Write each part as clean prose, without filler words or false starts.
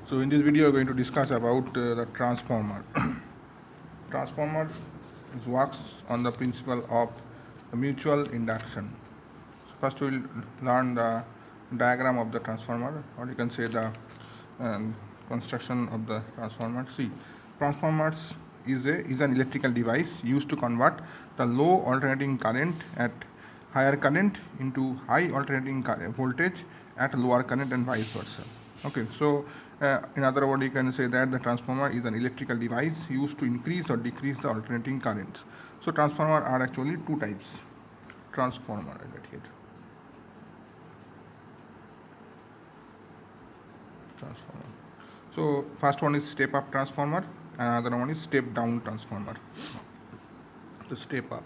So in this video, we are going to discuss about the transformer. Transformer works on the principle of mutual induction. So first, we will learn the diagram of the transformer, or you can say the construction of the transformer. See, transformers is an electrical device used to convert the low alternating current at higher current into high alternating voltage at lower current and vice versa. Okay, so in other words, you can say that the transformer is an electrical device used to increase or decrease the alternating currents. So transformer are actually two types. Transformer, I get here. Transformer. So first one is step up transformer, and another one is step down transformer. So step up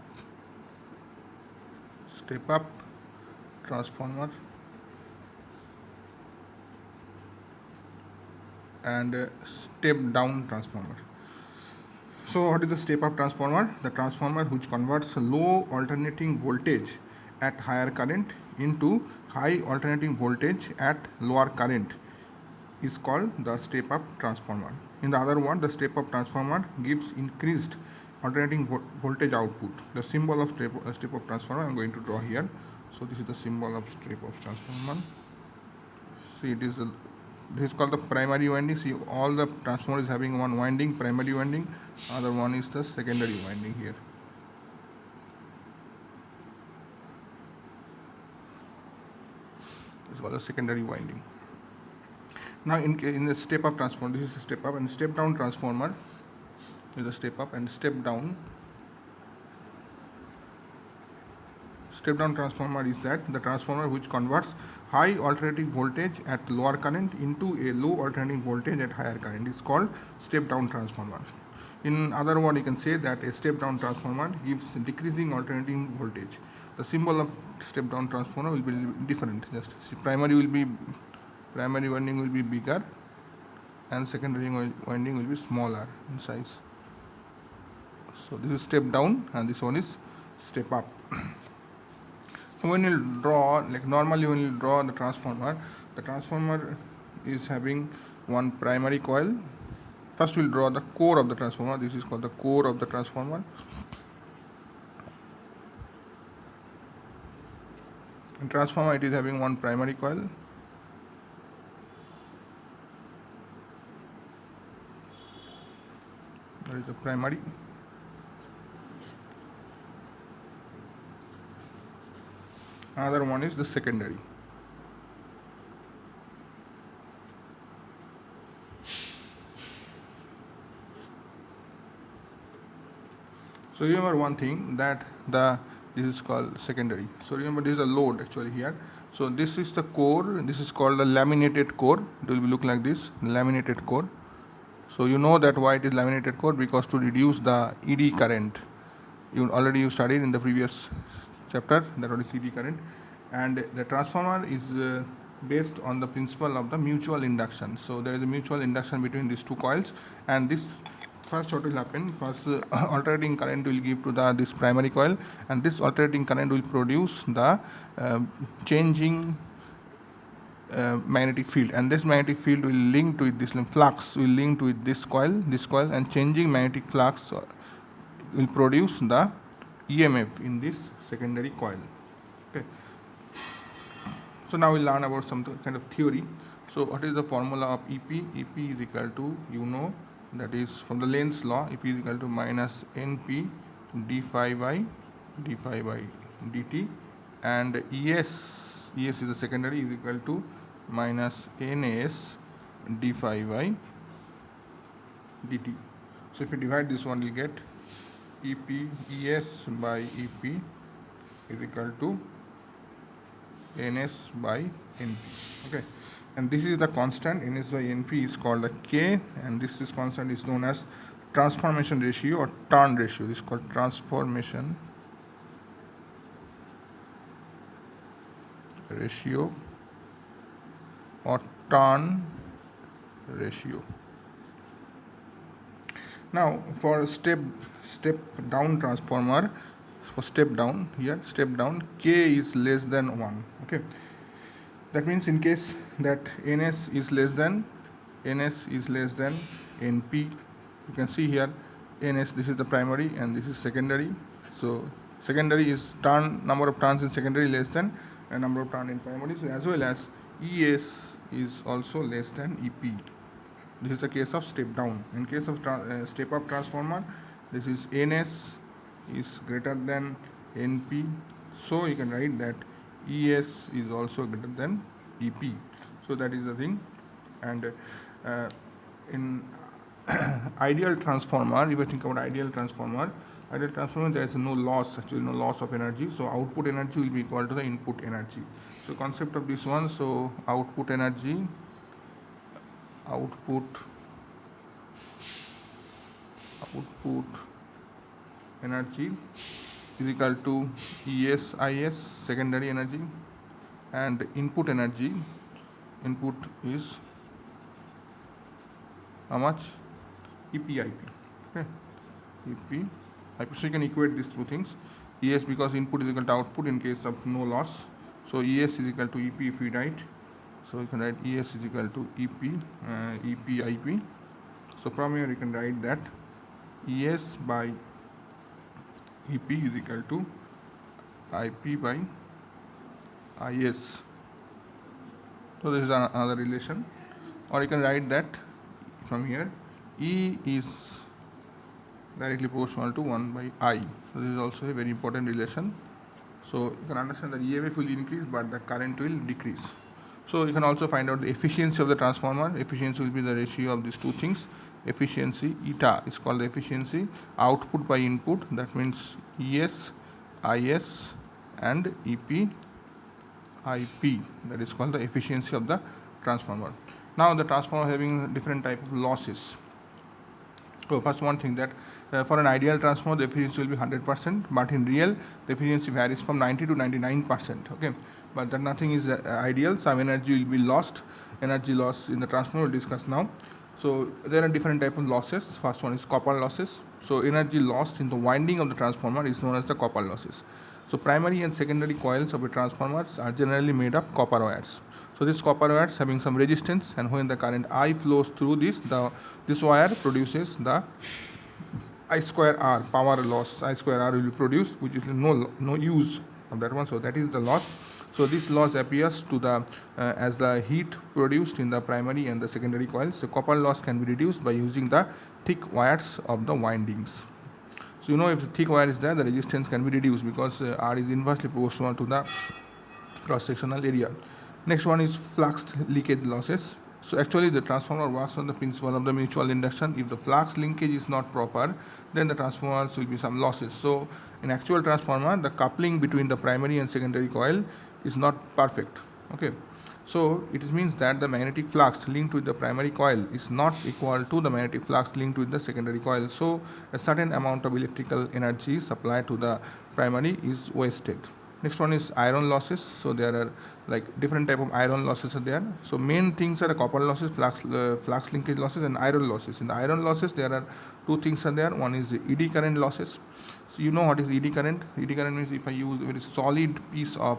transformer, and step down transformer. So what is the step up transformer? The transformer which converts low alternating voltage at higher current into high alternating voltage at lower current is called the step up transformer. In the other one, the step up transformer gives increased alternating voltage output. The symbol of step up transformer I am going to draw here. So this is the symbol of step up transformer. See, this is called the primary winding. See, all the transformer is having one winding, primary winding. Other one is the secondary winding here. It's called the secondary winding. Now in the step up transformer, this is a step up, and step down transformer is a step up and step down. Step down transformer is that the transformer which converts high alternating voltage at lower current into a low alternating voltage at higher current is called step down transformer. In other words, you can say that a step down transformer gives decreasing alternating voltage. The symbol of step down transformer will be different. Just see, primary winding will be bigger and secondary winding will be smaller in size. So this is step down and this one is step up. When you draw, like normally when you draw the transformer is having one primary coil. First we'll draw the core of the transformer. This is called the core of the transformer. In transformer it is having one primary coil. That is the primary. Another one is the secondary. So remember one thing, that this is called secondary. So remember, this is a load actually here. So this is the core. This is called the laminated core. It will look like this, laminated core. So you know that why it is laminated core, because to reduce the ED current. You studied in the previous chapter that what is ED current, and the transformer is based on the principle of the mutual induction. So there is a mutual induction between these two coils, and this first what will happen, first alternating current will give to this primary coil, and this alternating current will produce the changing magnetic field, and this magnetic field will link to this flux will link to this coil, and changing magnetic flux will produce the EMF in this secondary coil. Okay. So now we'll learn about some kind of theory. So what is the formula of EP? EP is equal to, that is from the Lenz's law, EP is equal to minus NP d phi by dt, and ES is the secondary, is equal to minus NS d phi by dt. So if you divide this one, you'll get ES by EP is equal to NS by NP. Okay, and this is the constant. NS by NP is called the K, and this is constant is known as transformation ratio or turn ratio. This is called transformation ratio or turn ratio. Now for step down transformer, for step down, K is less than 1. Okay, that means in case that NS is less than Ns is less than Np. You can see here Ns, this is the primary and this is secondary. So secondary is number of turns in secondary less than number of turns in primary. So as well as Es is also less than Ep. This is the case of step down. In case of step up transformer, this is Ns is greater than Np. So you can write that Es is also greater than Ep. So that is the thing. And in ideal transformer, if you think about ideal transformer there is no loss, actually no loss of energy. So output energy will be equal to the input energy. So concept of this one, so output energy is equal to Es Is, secondary energy, and input energy, input is how much? EPIP. Okay, EPIP. So you can equate these two things. Es, because input is equal to output in case of no loss. So Es is equal to Ep if we write. So you can write Es is equal to EPIP. So from here you can write that Es by Ep is equal to Ip by Is. So this is another relation. Or you can write that from here E is directly proportional to 1 by I. So this is also a very important relation. So you can understand that EMF will increase but the current will decrease. So you can also find out the efficiency of the transformer. Efficiency will be the ratio of these two things. Efficiency, eta is called the efficiency. Output by input, that means Es, Is and Ep, Ip, that is called the efficiency of the transformer. Now the transformer having different type of losses. So first one thing that for an ideal transformer the efficiency will be 100%, but in real the efficiency varies from 90 to 99%. Okay, but that nothing is ideal. Some energy will be lost. Energy loss in the transformer we'll discuss now. So there are different type of losses. First one is copper losses. So energy lost in the winding of the transformer is known as the copper losses. So primary and secondary coils of the transformers are generally made of copper wires. So this copper wires having some resistance, and when the current I flows through this wire produces the I square R, power loss. I square R will be produced, which is no use of that one. So that is the loss. So this loss appears to the as the heat produced in the primary and the secondary coils. So copper loss can be reduced by using the thick wires of the windings. So you know, if the thick wire is there, the resistance can be reduced because R is inversely proportional to the cross-sectional area. Next one is flux leakage losses. So actually the transformer works on the principle of the mutual induction. If the flux linkage is not proper, then the transformers will be some losses. So in actual transformer, the coupling between the primary and secondary coil is not perfect. Okay, so it means that the magnetic flux linked with the primary coil is not equal to the magnetic flux linked with the secondary coil. So a certain amount of electrical energy supplied to the primary is wasted. Next one is iron losses. So there are like different type of iron losses are there. So main things are the copper losses, flux linkage losses, and iron losses. In the iron losses, there are two things are there. One is the eddy current losses. So you know what is eddy current? Eddy current means if I use a very solid piece of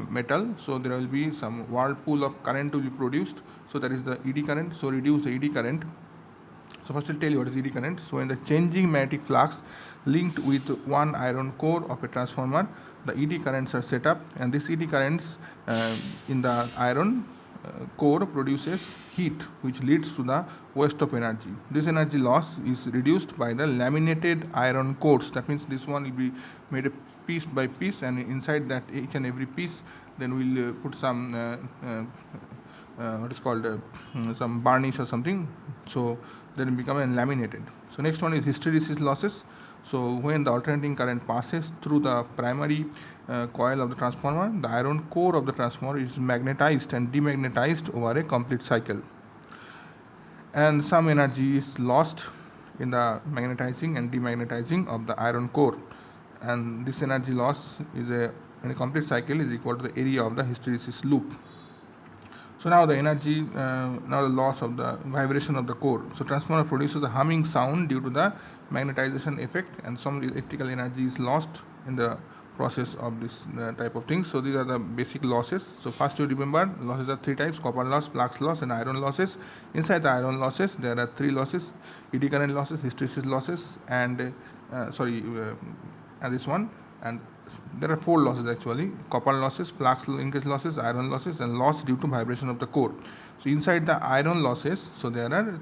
metal, so there will be some whirlpool of current to be produced. So that is the eddy current. So reduce the eddy current. So first I'll tell you what is eddy current. So when the changing magnetic flux linked with one iron core of a transformer, the eddy currents are set up, and this eddy currents in the iron core produces heat, which leads to the waste of energy. This energy loss is reduced by the laminated iron cores. That means this one will be made piece by piece, and inside that each and every piece then we'll put some what is called some varnish or something, so then it become laminated. So next one is hysteresis losses. So when the alternating current passes through the primary coil of the transformer, the iron core of the transformer is magnetized and demagnetized over a complete cycle, and some energy is lost in the magnetizing and demagnetizing of the iron core, and this energy loss is in a complete cycle is equal to the area of the hysteresis loop. So now the energy, now the loss of the vibration of the core. So transformer produces a humming sound due to the magnetization effect, and some electrical energy is lost in the process of this type of things. So these are the basic losses. So first you remember losses are three types: copper loss, flux loss, and iron losses. Inside the iron losses there are three losses: eddy current losses, hysteresis losses, and and this one. And there are four losses actually: copper losses, flux linkage losses, iron losses, and loss due to vibration of the core. So inside the iron losses, so there are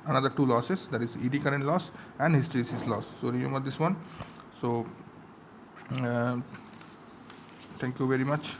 another two losses, that is eddy current loss and hysteresis loss. So remember this one. So thank you very much.